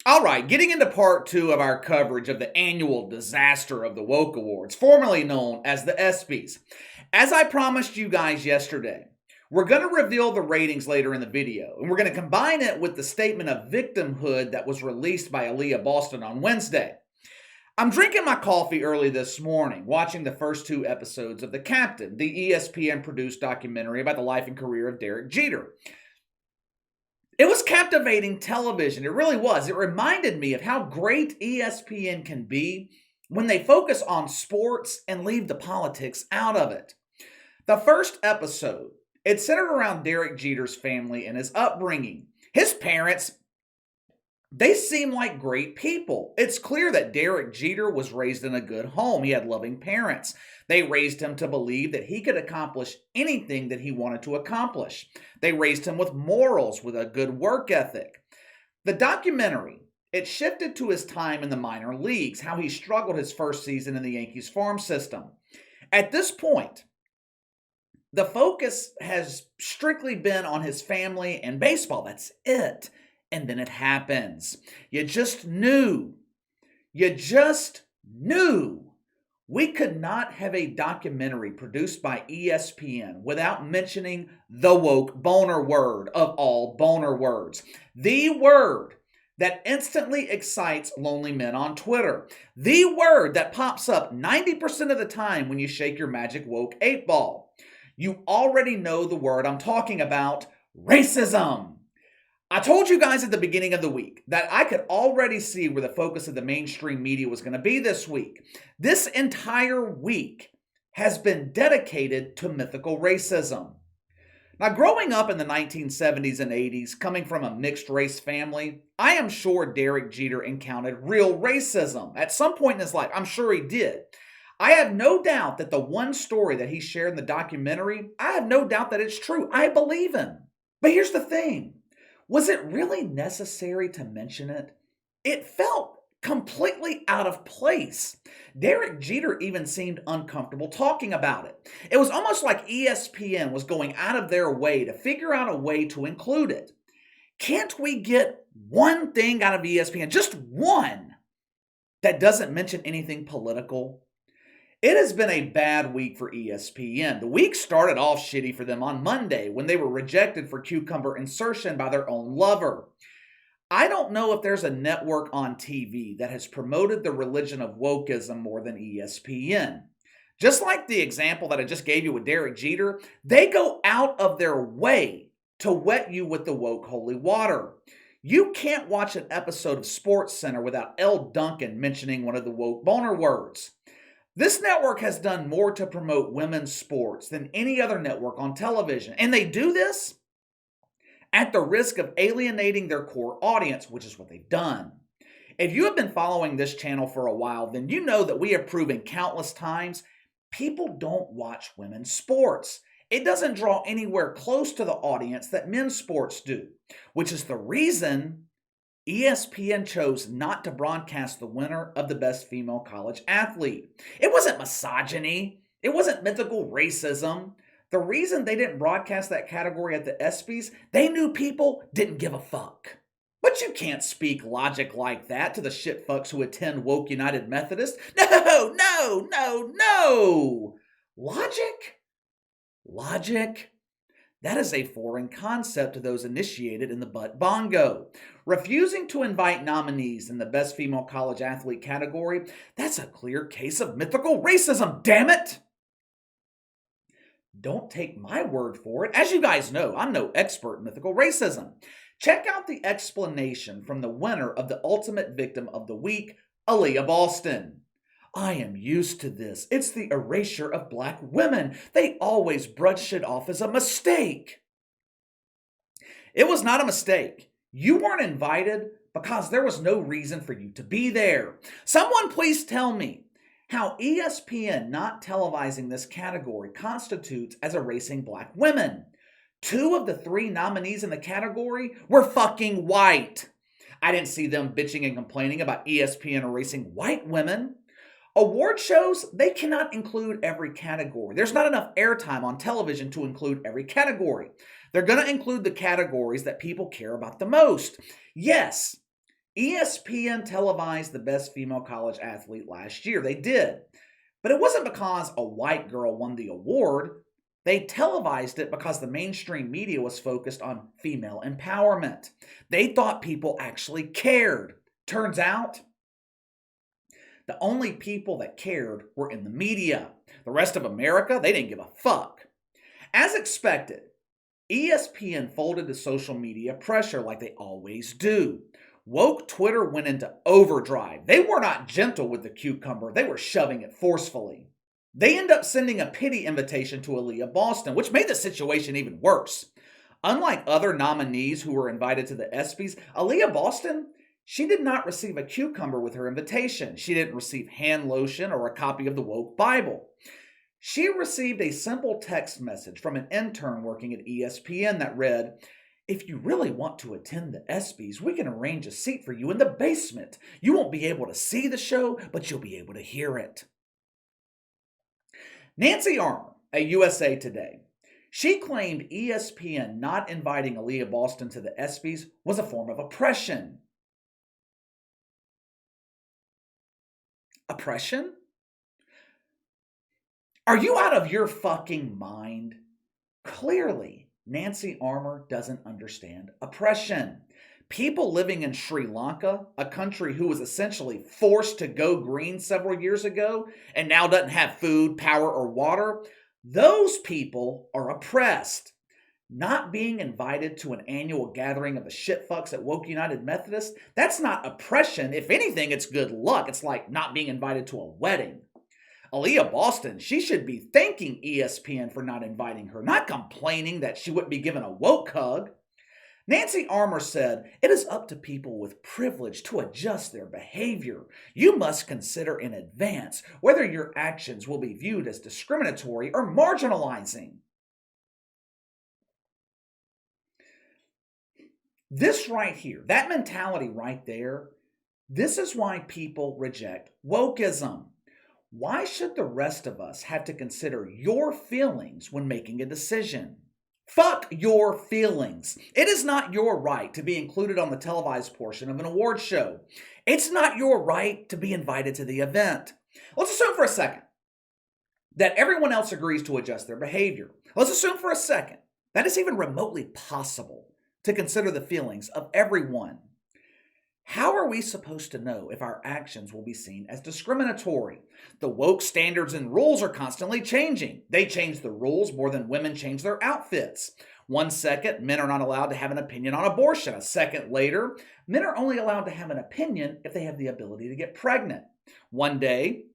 All right, getting into part two of our coverage of the annual disaster of the Woke Awards, formerly known as the ESPYs. As I promised you guys yesterday, we're going to reveal the ratings later in the video, and we're going to combine it with the statement of victimhood that was released by Aliyah Boston on Wednesday. I'm drinking my coffee early this morning, watching the first two episodes of The Captain, the ESPN-produced documentary about the life and career of Derek Jeter. It was captivating television. It really was. It reminded me of how great ESPN can be when they focus on sports and leave the politics out of it. The first episode, it centered around Derek Jeter's family and his upbringing. His parents, they seem like great people. It's clear that Derek Jeter was raised in a good home. He had loving parents. They raised him to believe that he could accomplish anything that he wanted to accomplish. They raised him with morals, with a good work ethic. The documentary, it shifted to his time in the minor leagues, how he struggled his first season in the Yankees farm system. At this point, the focus has strictly been on his family and baseball. That's it. And then it happens. You just knew. We could not have a documentary produced by ESPN without mentioning the woke boner word of all boner words. The word that instantly excites lonely men on Twitter. The word that pops up 90% of the time when you shake your magic woke 8-ball. You already know the word I'm talking about, racism. I told you guys at the beginning of the week that I could already see where the focus of the mainstream media was going to be this week. This entire week has been dedicated to mythical racism. Now, growing up in the 1970s and 80s, coming from a mixed race family, I am sure Derek Jeter encountered real racism. At some point in his life, I'm sure he did. I have no doubt that the one story that he shared in the documentary, I have no doubt that it's true. I believe him. But here's the thing. Was it really necessary to mention it? It felt completely out of place. Derek Jeter even seemed uncomfortable talking about it. It was almost like ESPN was going out of their way to figure out a way to include it. Can't we get one thing out of ESPN, just one, that doesn't mention anything political? It has been a bad week for ESPN. The week started off shitty for them on Monday when they were rejected for cucumber insertion by their own lover. I don't know if there's a network on TV that has promoted the religion of wokeism more than ESPN. Just like the example that I just gave you with Derek Jeter, they go out of their way to wet you with the woke holy water. You can't watch an episode of SportsCenter without L. Duncan mentioning one of the woke boner words. This network has done more to promote women's sports than any other network on television. And they do this at the risk of alienating their core audience, which is what they've done. If you have been following this channel for a while, then you know that we have proven countless times people don't watch women's sports. It doesn't draw anywhere close to the audience that men's sports do, which is the reason ESPN chose not to broadcast the winner of the Best Female College Athlete. It wasn't misogyny. It wasn't mythical racism. The reason they didn't broadcast that category at the ESPYs, they knew people didn't give a fuck. But you can't speak logic like that to the shitfucks who attend Woke United Methodist. No. Logic? That is a foreign concept to those initiated in the butt bongo. Refusing to invite nominees in the Best Female College Athlete category, that's a clear case of mythical racism, damn it! Don't take my word for it. As you guys know, I'm no expert in mythical racism. Check out the explanation from the winner of the ultimate victim of the week, Aliyah Boston. I am used to this. It's the erasure of black women. They always brush it off as a mistake. It was not a mistake. You weren't invited because there was no reason for you to be there. Someone please tell me how ESPN not televising this category constitutes as erasing black women. 2 of the 3 nominees in the category were fucking white. I didn't see them bitching and complaining about ESPN erasing white women. Award shows, they cannot include every category. There's not enough airtime on television to include every category. They're going to include the categories that people care about the most. Yes, ESPN televised the best female college athlete last year. They did. But it wasn't because a white girl won the award. They televised it because the mainstream media was focused on female empowerment. They thought people actually cared. Turns out, the only people that cared were in the media. The rest of America, they didn't give a fuck. As expected, ESPN folded to social media pressure like they always do. Woke Twitter went into overdrive. They were not gentle with the cucumber, they were shoving it forcefully. They end up sending a pity invitation to Aliyah Boston, which made the situation even worse. Unlike other nominees who were invited to the ESPYs, Aliyah Boston, she did not receive a cucumber with her invitation. She didn't receive hand lotion or a copy of the woke Bible. She received a simple text message from an intern working at ESPN that read, "If you really want to attend the ESPYs, we can arrange a seat for you in the basement. You won't be able to see the show, but you'll be able to hear it." Nancy Armour, at USA Today, she claimed ESPN not inviting Aliyah Boston to the ESPYs was a form of oppression. Oppression? Are you out of your fucking mind? Clearly, Nancy Armour doesn't understand oppression. People living in Sri Lanka, a country who was essentially forced to go green several years ago and now doesn't have food, power, or water, those people are oppressed. Not being invited to an annual gathering of the shitfucks at Woke United Methodist, that's not oppression. If anything, it's good luck. It's like not being invited to a wedding. Aliyah Boston, she should be thanking ESPN for not inviting her, not complaining that she wouldn't be given a woke hug. Nancy Armour said, "It is up to people with privilege to adjust their behavior. You must consider in advance whether your actions will be viewed as discriminatory or marginalizing." This right here, that mentality right there, this is why people reject wokeism. Why should the rest of us have to consider your feelings when making a decision? Fuck your feelings. It is not your right to be included on the televised portion of an award show. It's not your right to be invited to the event. Let's assume for a second that everyone else agrees to adjust their behavior. Let's assume for a second that it's even remotely possible to consider the feelings of everyone. How are we supposed to know if our actions will be seen as discriminatory? The woke standards and rules are constantly changing. They change the rules more than women change their outfits. 1 second, men are not allowed to have an opinion on abortion. A second later, men are only allowed to have an opinion if they have the ability to get pregnant. One day,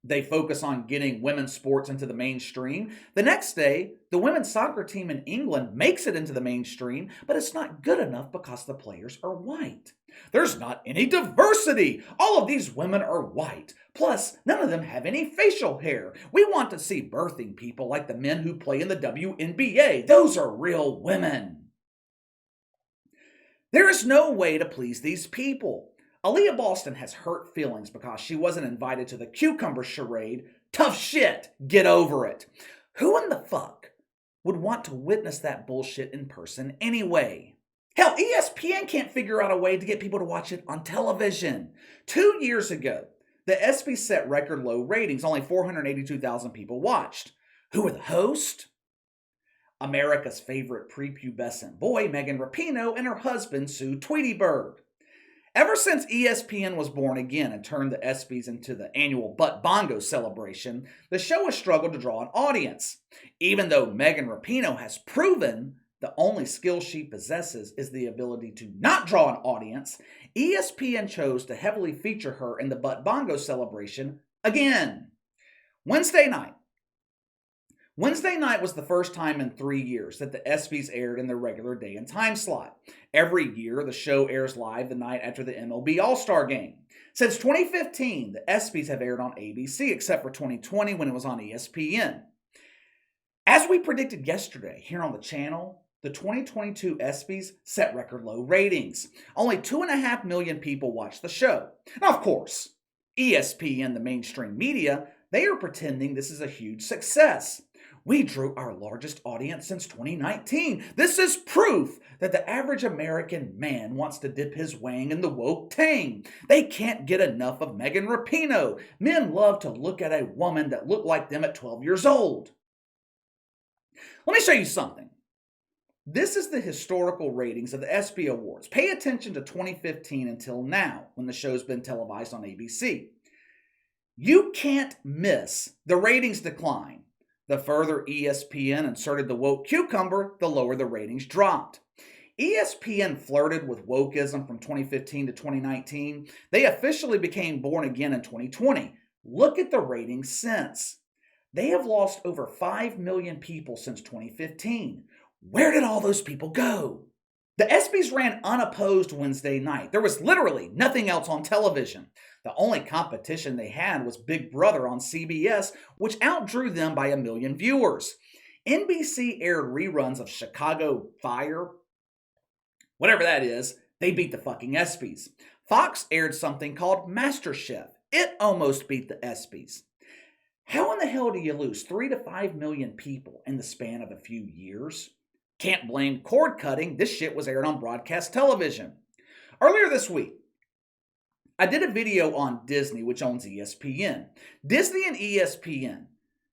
they focus on getting women's sports into the mainstream. The next day, the women's soccer team in England makes it into the mainstream, but it's not good enough because the players are white. There's not any diversity. All of these women are white. Plus, none of them have any facial hair. We want to see birthing people like the men who play in the WNBA. Those are real women. There is no way to please these people. Aliyah Boston has hurt feelings because she wasn't invited to the cucumber charade. Tough shit. Get over it. Who in the fuck would want to witness that bullshit in person anyway? Hell, ESPN can't figure out a way to get people to watch it on television. 2 years ago, the ESPY set record low ratings. Only 482,000 people watched. Who were the hosts? America's favorite prepubescent boy, Megan Rapinoe, and her husband, Sue Tweety Bird. Ever since ESPN was born again and turned the ESPYs into the annual Butt Bongo celebration, the show has struggled to draw an audience. Even though Megan Rapinoe has proven the only skill she possesses is the ability to not draw an audience, ESPN chose to heavily feature her in the Butt Bongo celebration again. Wednesday night was the first time in 3 years that the ESPYs aired in their regular day and time slot. Every year, the show airs live the night after the MLB All-Star Game. Since 2015, the ESPYs have aired on ABC, except for 2020 when it was on ESPN. As we predicted yesterday here on the channel, the 2022 ESPYs set record low ratings. Only 2.5 million people watched the show. Now, of course, ESPN, the mainstream media, they are pretending this is a huge success. We drew our largest audience since 2019. This is proof that the average American man wants to dip his wang in the woke tang. They can't get enough of Megan Rapinoe. Men love to look at a woman that looked like them at 12 years old. Let me show you something. This is the historical ratings of the ESPY Awards. Pay attention to 2015 until now, when the show's been televised on ABC. You can't miss the ratings decline. The further ESPN inserted the woke cucumber, the lower the ratings dropped. ESPN flirted with wokeism from 2015 to 2019. They officially became born again in 2020. Look at the ratings since. They have lost over 5 million people since 2015. Where did all those people go? The ESPYs ran unopposed Wednesday night. There was literally nothing else on television. The only competition they had was Big Brother on CBS, which outdrew them by 1 million viewers. NBC aired reruns of Chicago Fire, whatever that is. They beat the fucking ESPYs. Fox aired something called MasterChef. It almost beat the ESPYs. How in the hell do you lose 3 to 5 million people in the span of a few years? Can't blame cord cutting. This shit was aired on broadcast television. Earlier this week, I did a video on Disney, which owns ESPN. Disney and ESPN,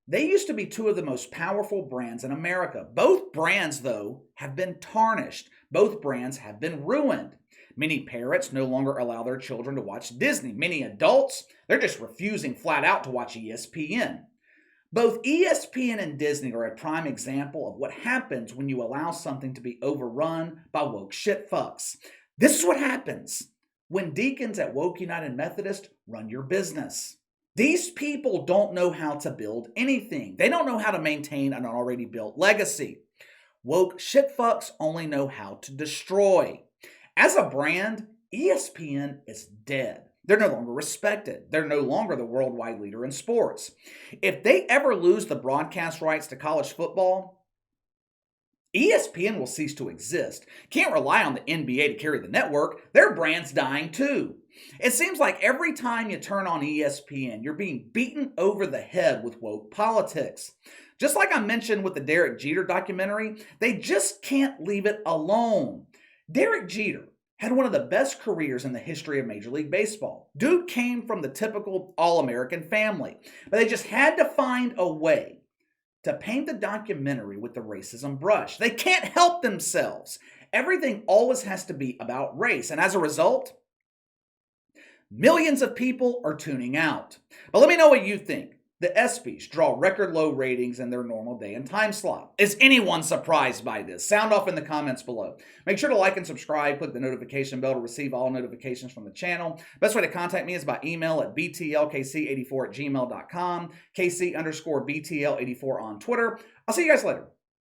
they used to be two of the most powerful brands in America. Both brands, though, have been tarnished. Both brands have been ruined. Many parents no longer allow their children to watch Disney. Many adults, they're just refusing flat out to watch ESPN. Both ESPN and Disney are a prime example of what happens when you allow something to be overrun by woke shitfucks. This is what happens when deacons at Woke United Methodist run your business. These people don't know how to build anything. They don't know how to maintain an already built legacy. Woke shitfucks only know how to destroy. As a brand, ESPN is dead. They're no longer respected. They're no longer the worldwide leader in sports. If they ever lose the broadcast rights to college football, ESPN will cease to exist. Can't rely on the NBA to carry the network. Their brand's dying too. It seems like every time you turn on ESPN, you're being beaten over the head with woke politics. Just like I mentioned with the Derek Jeter documentary, they just can't leave it alone. Derek Jeter had one of the best careers in the history of Major League Baseball. Dude came from the typical all-American family, but they just had to find a way to paint the documentary with the racism brush. They can't help themselves. Everything always has to be about race, and as a result, millions of people are tuning out. But let me know what you think. The ESPYs draw record low ratings in their normal day and time slot. Is anyone surprised by this? Sound off in the comments below. Make sure to like and subscribe. Click the notification bell to receive all notifications from the channel. Best way to contact me is by email at btlkc84@gmail.com, KC_BTL84 on Twitter. I'll see you guys later.